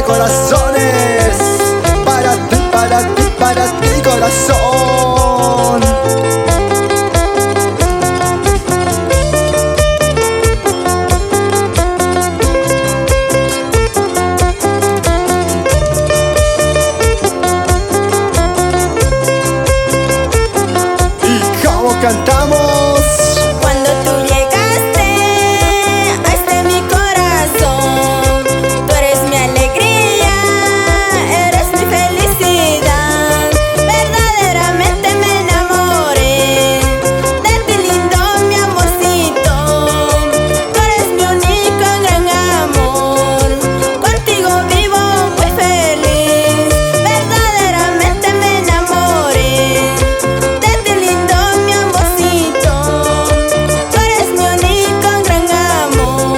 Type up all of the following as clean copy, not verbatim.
corazones. Para ti corazón. ¿Y cómo cantamos? Cuando tú llegaste a mi corazón, tú eres mi alegría, eres mi felicidad. Verdaderamente me enamoré de ti, lindo mi amorcito. Tú eres mi único gran amor, contigo vivo muy feliz. Verdaderamente me enamoré de ti, lindo mi amorcito. Tú eres mi único gran amor,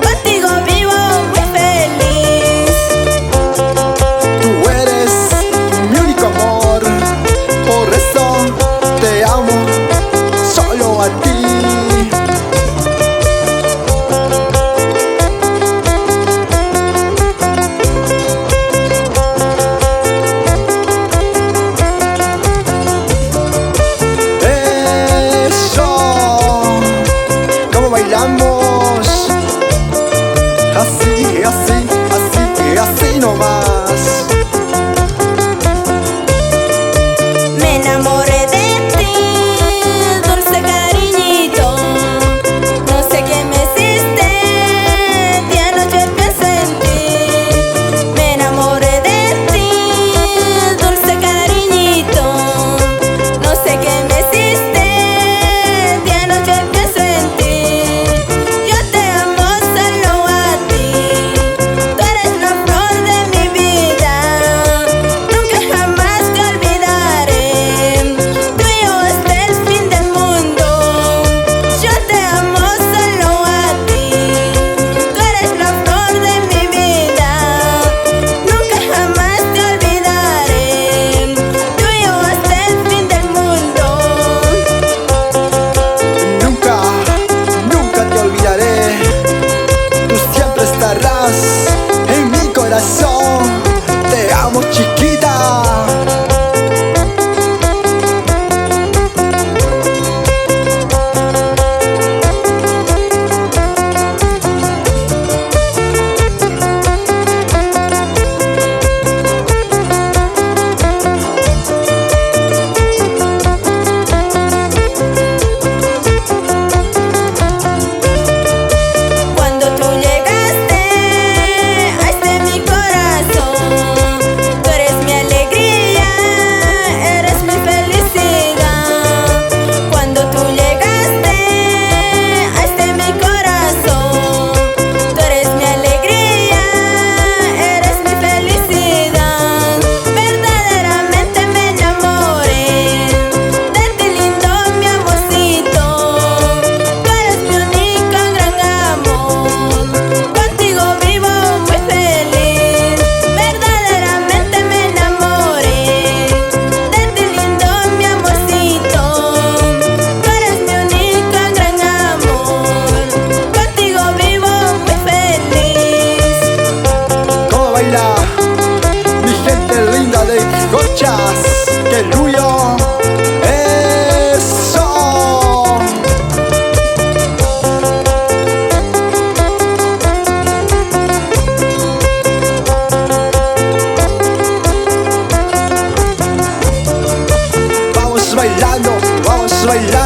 contigo vivo muy feliz. Tú eres mi único amor, por eso te amo solo a ti. Eso, ¿cómo bailamos? Así, así, así, así nomás. Me enamoré de ti, dulce cariñito. No sé qué me hiciste, día y noche pienso en ti. Me enamoré de ti, dulce cariñito. No sé qué me hiciste, día y noche pienso en ti. Yo te amo solo a ti, tú eres la flor de mi vida. Nunca jamás te olvidaré, tú y yo hasta el fin del mundo. Yo te amo solo a ti, tú eres la flor de mi vida. Nunca jamás te olvidaré, tú y yo hasta el fin del mundo. Nunca, nunca te olvidaré. Tú siempre estarás en mi corazón. Te amo, chiquita. Cuando tú llegaste a mi corazón, tú eres mi alegría, eres mi felicidad. Cuando tú llegaste a mi corazón, tú eres mi alegría, eres mi felicidad. Verdaderamente me enamoré de ti, lindo mi amorcito. Tú eres mi único gran amor, contigo vivo muy feliz. Verdaderamente me enamoré de ti, lindo mi amorcito. Tú eres mi único gran amor, contigo vivo muy feliz. ¿Cómo baila mi gente linda de Gochas? ¡Qué ruido! ¡Eso! Vamos bailando, vamos bailando.